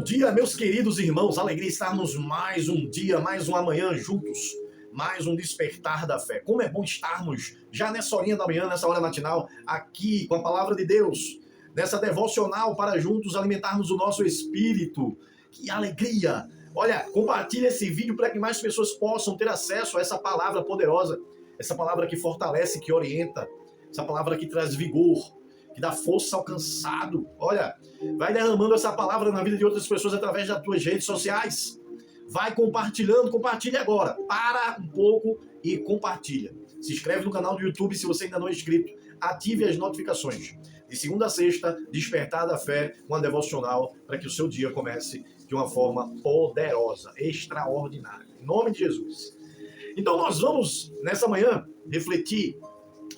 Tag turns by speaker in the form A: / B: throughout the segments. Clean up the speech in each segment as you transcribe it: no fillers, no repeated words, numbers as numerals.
A: dia, meus queridos irmãos. Alegria estarmos mais um dia, mais uma manhã juntos. Mais um despertar da fé. Como é bom estarmos já nessa horinha da manhã, nessa hora matinal, aqui com a palavra de Deus, nessa devocional para juntos alimentarmos o nosso espírito. Que alegria! Olha, compartilhe esse vídeo para que mais pessoas possam ter acesso a essa palavra poderosa, essa palavra que fortalece, que orienta, essa palavra que traz vigor, que dá força ao cansado. Olha, vai derramando essa palavra na vida de outras pessoas através das tuas redes sociais. Vai compartilhando, compartilha agora. Para um pouco e compartilha. Se inscreve no canal do YouTube se você ainda não é inscrito. Ative as notificações. De segunda a sexta, Despertar da Fé, uma devocional para que o seu dia comece de uma forma poderosa, extraordinária. Em nome de Jesus. Então nós vamos, nessa manhã, refletir,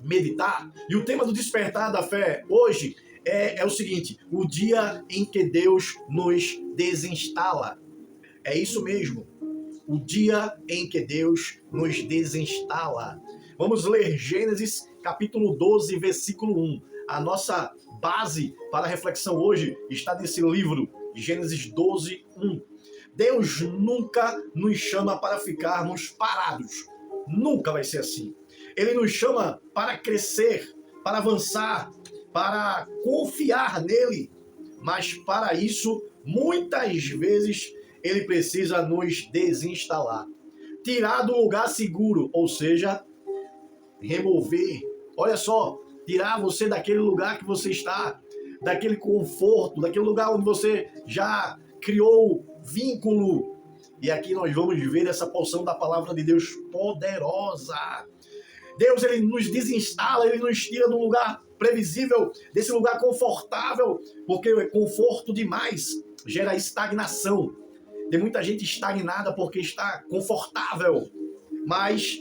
A: meditar. E o tema do Despertar da Fé hoje é o seguinte: o dia em que Deus nos desinstala. É isso mesmo. O dia em que Deus nos desinstala. Vamos ler Gênesis capítulo 12, versículo 1. A nossa base para a reflexão hoje está nesse livro, Gênesis 12, 1. Deus nunca nos chama para ficarmos parados. Nunca vai ser assim. Ele nos chama para crescer, para avançar, para confiar nele. Mas para isso, muitas vezes, ele precisa nos desinstalar. Tirar do lugar seguro, ou seja, remover. Olha só, tirar você daquele lugar que você está, daquele conforto, daquele lugar onde você já criou vínculo. E aqui nós vamos ver essa porção da palavra de Deus poderosa. Deus, ele nos desinstala, ele nos tira de um lugar previsível, desse lugar confortável, porque o conforto demais gera estagnação. Tem muita gente estagnada porque está confortável, mas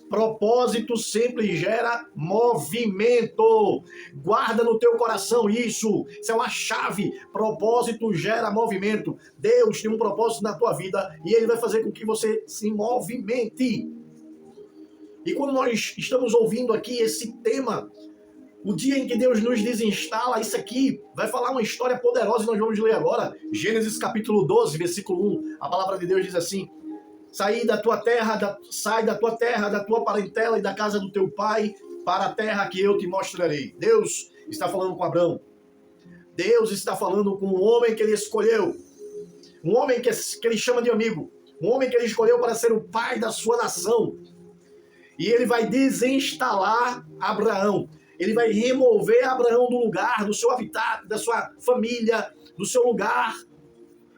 A: propósito sempre gera movimento. Guarda no teu coração isso. Isso é uma chave. Propósito gera movimento. Deus tem um propósito na tua vida e ele vai fazer com que você se movimente. E quando nós estamos ouvindo aqui esse tema, o dia em que Deus nos desinstala, isso aqui vai falar uma história poderosa e nós vamos ler agora. Gênesis capítulo 12, versículo 1. A palavra de Deus diz assim: sai da tua terra, da tua parentela e da casa do teu pai para a terra que eu te mostrarei. Deus está falando com Abraão. Deus está falando com um homem que ele escolheu. Um homem que ele chama de amigo. Um homem que ele escolheu para ser o pai da sua nação. E ele vai desinstalar Abraão. Ele vai remover Abraão do lugar, do seu habitat, da sua família, do seu lugar.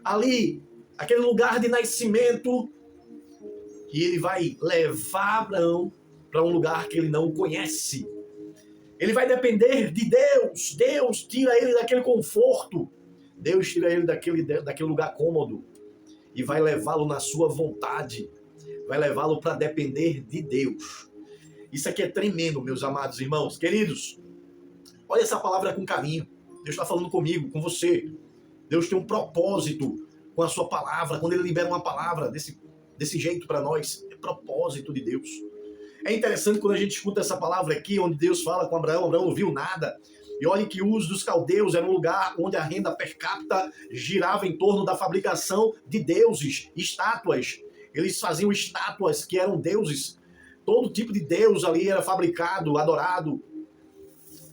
A: Ali, aquele lugar de nascimento. E ele vai levar Abraão para um lugar que ele não conhece. Ele vai depender de Deus. Deus tira ele daquele conforto. Deus tira ele daquele lugar cômodo. E vai levá-lo na sua vontade. Vai levá-lo para depender de Deus. Isso aqui é tremendo, meus amados irmãos. Queridos, olha essa palavra com carinho. Deus está falando comigo, com você. Deus tem um propósito com a sua palavra. Quando ele libera uma palavra desse jeito para nós, é propósito de Deus. É interessante quando a gente escuta essa palavra aqui, onde Deus fala com Abraão. Abraão não viu nada. E olha que Uz dos caldeus era um lugar onde a renda per capita girava em torno da fabricação de deuses, estátuas. Eles faziam estátuas que eram deuses. Todo tipo de deus ali era fabricado, adorado.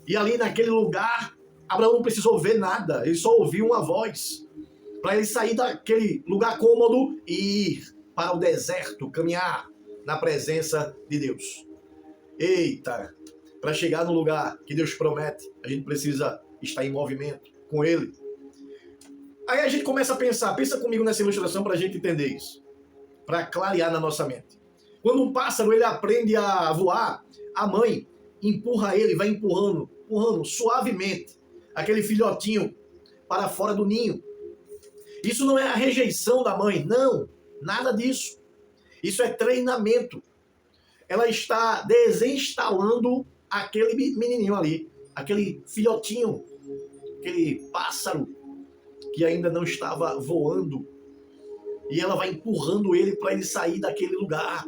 A: E ali naquele lugar, Abraão não precisou ver nada. Ele só ouviu uma voz. Para ele sair daquele lugar cômodo e ir para o deserto, caminhar na presença de Deus. Eita! Para chegar no lugar que Deus promete, a gente precisa estar em movimento com Ele. Aí a gente começa a pensar. Pensa comigo nessa ilustração para a gente entender isso. Para clarear na nossa mente. Quando um pássaro ele aprende a voar, a mãe empurra ele, vai empurrando suavemente aquele filhotinho para fora do ninho. Isso não é a rejeição da mãe, não, nada disso. Isso é treinamento. Ela está desinstalando aquele menininho ali, aquele filhotinho, aquele pássaro que ainda não estava voando. E ela vai empurrando ele para ele sair daquele lugar.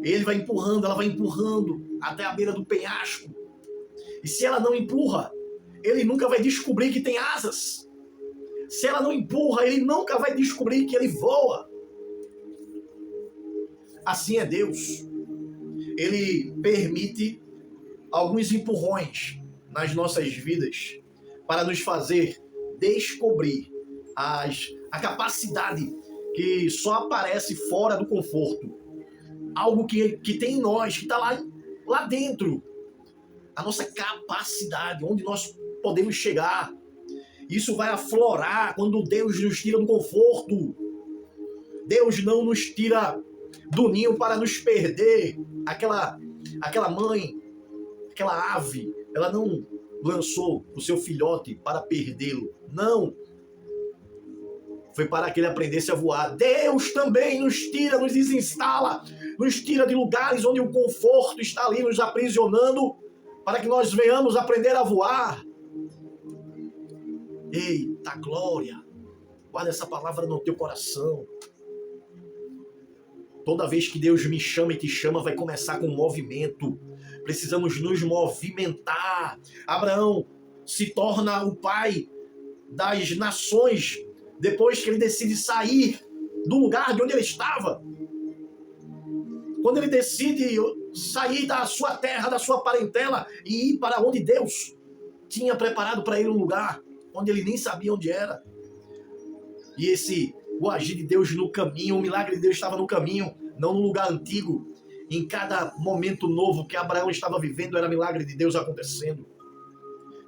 A: Ele vai empurrando, ela vai empurrando até a beira do penhasco. E se ela não empurra, ele nunca vai descobrir que tem asas. Se ela não empurra, ele nunca vai descobrir que ele voa. Assim é Deus. Ele permite alguns empurrões nas nossas vidas para nos fazer descobrir a capacidade que só aparece fora do conforto. Algo que tem em nós, que está lá dentro. A nossa capacidade, onde nós podemos chegar. Isso vai aflorar quando Deus nos tira do conforto. Deus não nos tira do ninho para nos perder. Aquela mãe, aquela ave, ela não lançou o seu filhote para perdê-lo. Não. Foi para que ele aprendesse a voar. Deus também nos tira, nos desinstala, nos tira de lugares onde o conforto está ali nos aprisionando, para que nós venhamos aprender a voar. Eita glória! Guarda essa palavra no teu coração. Toda vez que Deus me chama e te chama, vai começar com um movimento. Precisamos nos movimentar. Abraão se torna o pai das nações depois que ele decide sair do lugar de onde ele estava. Quando ele decide sair da sua terra, da sua parentela e ir para onde Deus tinha preparado para ele um lugar onde ele nem sabia onde era. E o agir de Deus no caminho, o milagre de Deus estava no caminho, não no lugar antigo. Em cada momento novo que Abraão estava vivendo, era milagre de Deus acontecendo.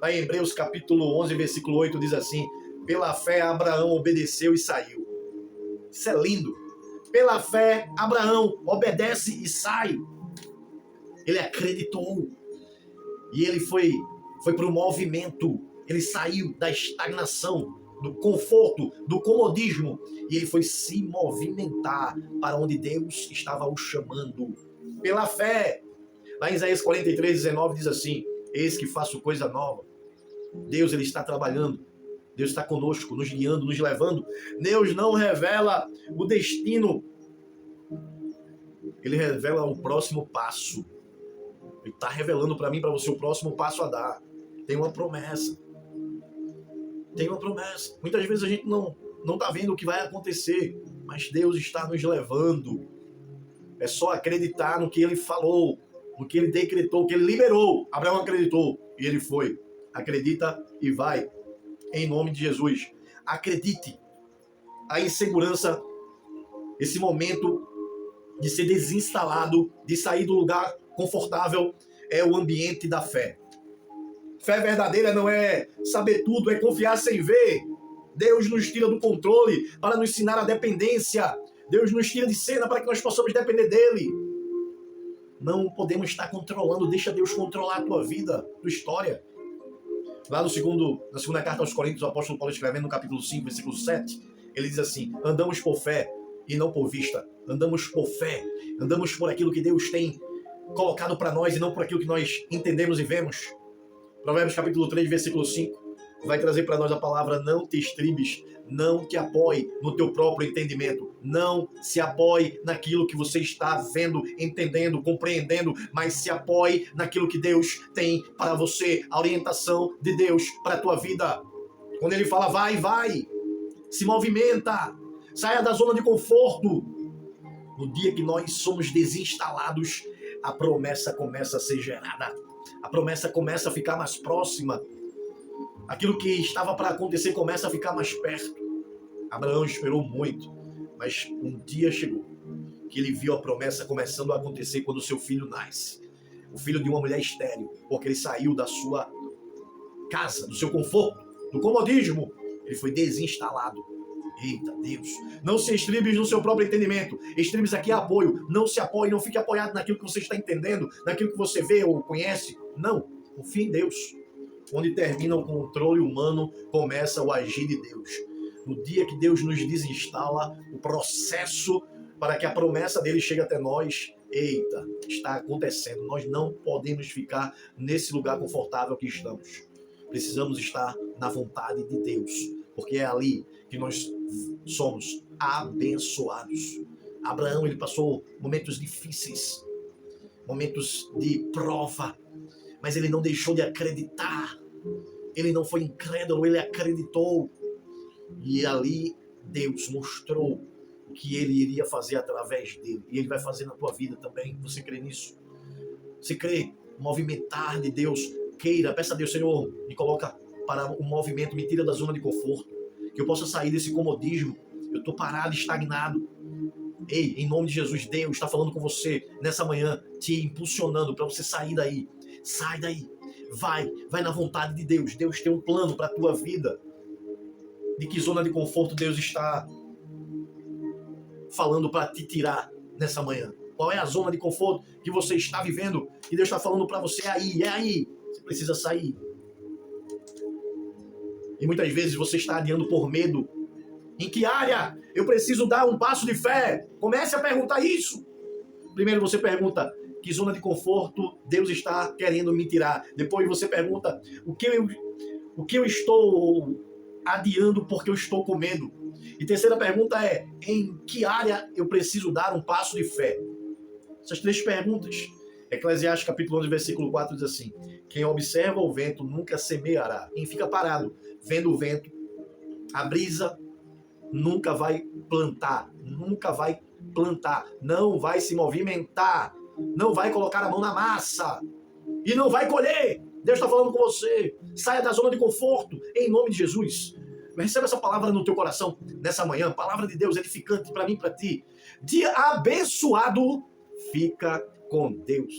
A: Lá em Hebreus capítulo 11, versículo 8, diz assim: pela fé Abraão obedeceu e saiu. Isso é lindo. Pela fé Abraão obedece e sai. Ele acreditou. E ele foi para o movimento. Ele saiu da estagnação, do conforto, do comodismo. E ele foi se movimentar para onde Deus estava o chamando. Pela fé. Lá em Isaías 43, 19 diz assim: eis que faço coisa nova. Deus, ele está trabalhando. Deus está conosco, nos guiando, nos levando. Deus não revela o destino. Ele revela o próximo passo. Ele está revelando para mim, para você, o próximo passo a dar. Tem uma promessa. Tem uma promessa. Muitas vezes a gente não está vendo o que vai acontecer, mas Deus está nos levando. É só acreditar no que Ele falou, no que Ele decretou, no que Ele liberou. Abraão acreditou e ele foi. Acredita e vai. Em nome de Jesus. Acredite. A insegurança, esse momento de ser desinstalado, de sair do lugar confortável, é o ambiente da fé. Fé verdadeira não é saber tudo, é confiar sem ver. Deus nos tira do controle para nos ensinar a dependência. Deus nos tira de cena para que nós possamos depender dele. Não podemos estar controlando, deixa Deus controlar a tua vida, a tua história. Lá na segunda carta aos Coríntios, o apóstolo Paulo escrevendo no capítulo 5, versículo 7, ele diz assim: andamos por fé e não por vista. Andamos por fé, andamos por aquilo que Deus tem colocado para nós e não por aquilo que nós entendemos e vemos. Provérbios capítulo 3, versículo 5, vai trazer para nós a palavra: não te estribes, não te apoie no teu próprio entendimento, não se apoie naquilo que você está vendo, entendendo, compreendendo, mas se apoie naquilo que Deus tem para você, a orientação de Deus para a tua vida. Quando ele fala vai, se movimenta, saia da zona de conforto. No dia que nós somos desinstalados, a promessa começa a ser gerada, a promessa começa a ficar mais próxima. Aquilo que estava para acontecer começa a ficar mais perto. Abraão esperou muito, mas um dia chegou que ele viu a promessa começando a acontecer quando o seu filho nasce. O filho de uma mulher estéril, porque ele saiu da sua casa, do seu conforto, do comodismo. Ele foi desinstalado. Eita Deus, não se estribes no seu próprio entendimento. Estribes aqui é apoio. Não se apoie, não fique apoiado naquilo que você está entendendo, naquilo que você vê ou conhece. Não, confie em Deus. Onde termina o controle humano, começa o agir de Deus. No dia que Deus nos desinstala, o processo para que a promessa dele chegue até nós, eita, está acontecendo. Nós não podemos ficar nesse lugar confortável que estamos. Precisamos estar na vontade de Deus, porque é ali que nós somos abençoados. Abraão, ele passou momentos difíceis, momentos de prova, mas ele não deixou de acreditar. Ele não foi incrédulo, ele acreditou. E ali Deus mostrou o que ele iria fazer através dele. E ele vai fazer na tua vida também. Você crê nisso? Você crê? Movimentar de Deus. Queira, peça a Deus, Senhor, me coloca para o movimento, me tira da zona de conforto. Que eu possa sair desse comodismo. Eu estou parado, estagnado. Ei, em nome de Jesus, Deus está falando com você nessa manhã, te impulsionando para você sair daí. Sai daí. Vai na vontade de Deus. Deus tem um plano para a tua vida. De que zona de conforto Deus está falando para te tirar nessa manhã? Qual é a zona de conforto que você está vivendo? Que Deus está falando para você, é aí. Você precisa sair. E muitas vezes você está adiando por medo. Em que área eu preciso dar um passo de fé? Comece a perguntar isso. Primeiro você pergunta, que zona de conforto Deus está querendo me tirar? Depois você pergunta, o que eu estou adiando porque eu estou com medo? E terceira pergunta é, em que área eu preciso dar um passo de fé? Essas três perguntas. Eclesiastes capítulo 11, versículo 4 diz assim, quem observa o vento nunca semeará. Quem fica parado vendo o vento, a brisa, nunca vai plantar, não vai se movimentar, não vai colocar a mão na massa e não vai colher. Deus está falando com você. Saia da zona de conforto, em nome de Jesus. Receba essa palavra no teu coração nessa manhã, palavra de Deus edificante para mim e para ti. Dia abençoado, fica com Deus.